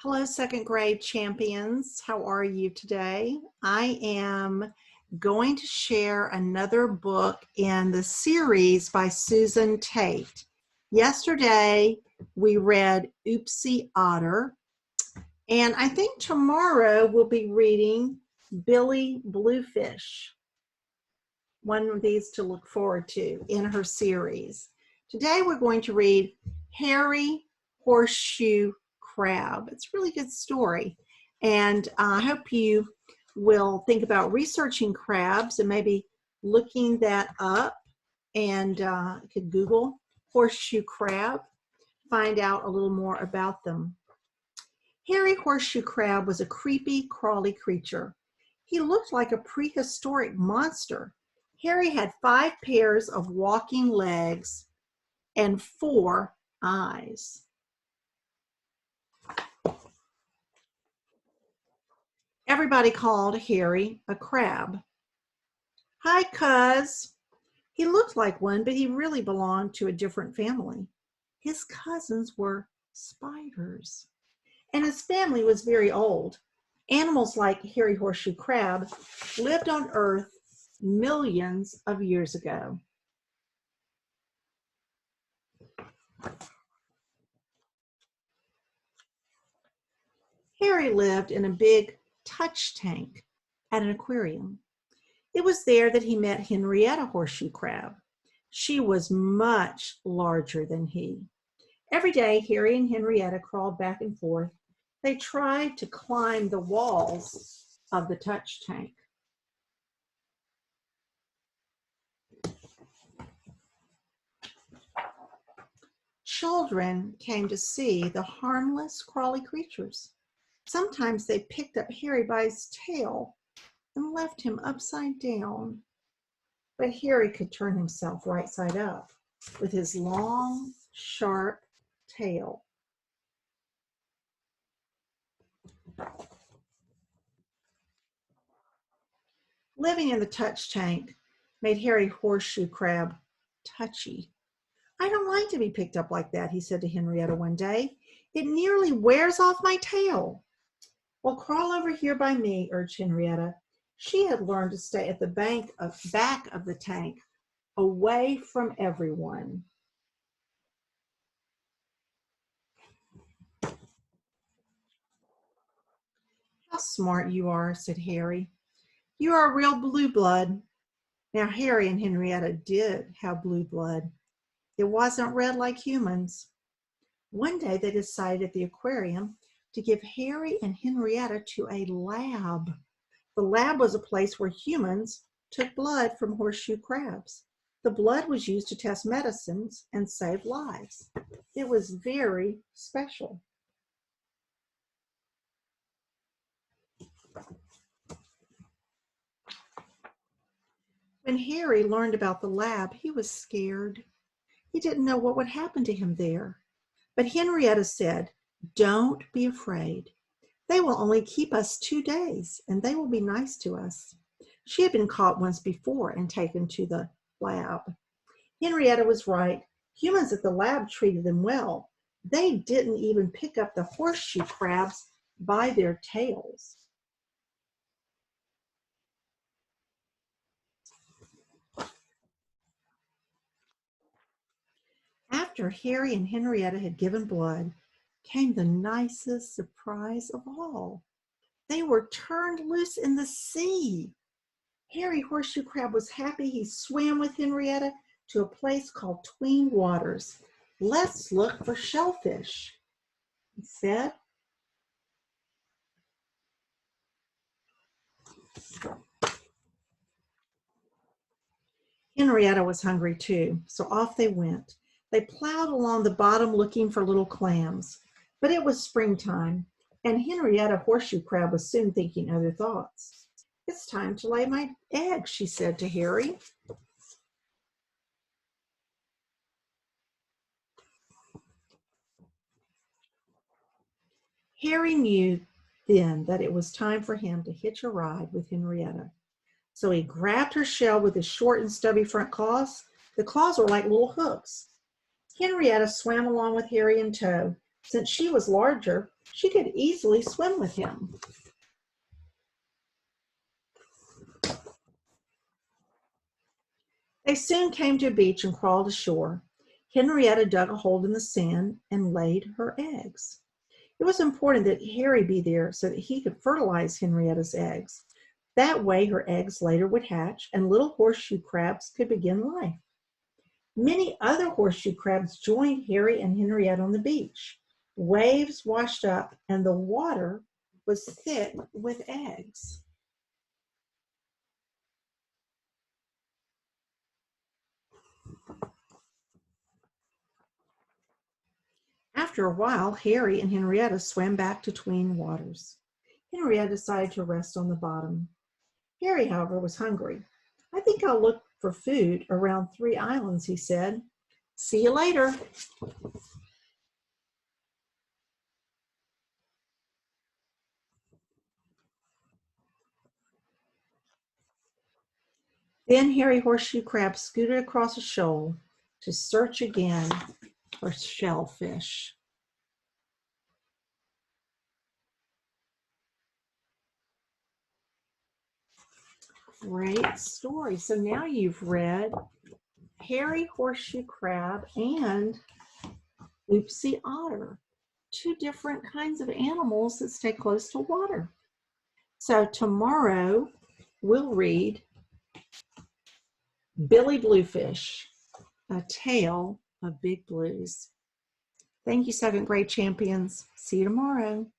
Hello, second grade champions. How are you today? I am going to share another book in the series by Suzanne Tate. Yesterday, we read Oopsie Otter, and I think tomorrow we'll be reading Billy Bluefish, one of these to look forward to in her series. Today, we're going to read Harry Horseshoe Crab. It's a really good story, and I hope you will think about researching crabs and maybe looking that up, and you could Google horseshoe crab, find out a little more about them. Harry Horseshoe Crab was a creepy, crawly creature. He looked like a prehistoric monster. Harry had 5 pairs of walking legs and 4 eyes. Everybody called Harry a crab. Hi, cuz. He looked like one, but he really belonged to a different family. His cousins were spiders, and his family was very old. Animals like Harry Horseshoe Crab lived on Earth millions of years ago. Harry lived in a big touch tank at an aquarium. It was there that he met Henrietta Horseshoe Crab. She was much larger than he. Every day, Harry and Henrietta crawled back and forth. They tried to climb the walls of the touch tank. Children came to see the harmless, crawly creatures. Sometimes they picked up Harry by his tail and left him upside down. But Harry could turn himself right side up with his long, sharp tail. Living in the touch tank made Harry Horseshoe Crab touchy. I don't like to be picked up like that, he said to Henrietta one day. It nearly wears off my tail. Well, crawl over here by me, urged Henrietta. She had learned to stay at the back of the tank, away from everyone. How smart you are, said Harry. You are a real blue blood. Now, Harry and Henrietta did have blue blood. It wasn't red like humans. One day they decided at the aquarium to give Harry and Henrietta to a lab. The lab was a place where humans took blood from horseshoe crabs. The blood was used to test medicines and save lives. It was very special. When Harry learned about the lab, he was scared. He didn't know what would happen to him there. But Henrietta said, "Don't be afraid. They will only keep us 2 days, and they will be nice to us." She had been caught once before and taken to the lab. Henrietta was right. Humans at the lab treated them well. They didn't even pick up the horseshoe crabs by their tails. After Harry and Henrietta had given blood, came the nicest surprise of all. They were turned loose in the sea. Harry Horseshoe Crab was happy. He swam with Henrietta to a place called Tween Waters. "Let's look for shellfish," he said. Henrietta was hungry too, so off they went. They plowed along the bottom looking for little clams. But it was springtime, and Henrietta Horseshoe Crab was soon thinking other thoughts. "It's time to lay my eggs," she said to Harry. Harry knew then that it was time for him to hitch a ride with Henrietta. So he grabbed her shell with his short and stubby front claws. The claws were like little hooks. Henrietta swam along with Harry in tow. Since she was larger, she could easily swim with him. They soon came to a beach and crawled ashore. Henrietta dug a hole in the sand and laid her eggs. It was important that Harry be there so that he could fertilize Henrietta's eggs. That way her eggs later would hatch and little horseshoe crabs could begin life. Many other horseshoe crabs joined Harry and Henrietta on the beach. Waves washed up and the water was thick with eggs. After a while, Harry and Henrietta swam back to Tween Waters. Henrietta decided to rest on the bottom. Harry, however, was hungry. "I think I'll look for food around 3 Islands," he said. "See you later." Then Harry Horseshoe Crab scooted across a shoal to search again for shellfish. Great story. So now you've read Harry Horseshoe Crab and Oopsie Otter, 2 different kinds of animals that stay close to water. So tomorrow we'll read Billy Bluefish, A Tale of Big Blues. Thank you, 2nd grade champions. See you tomorrow.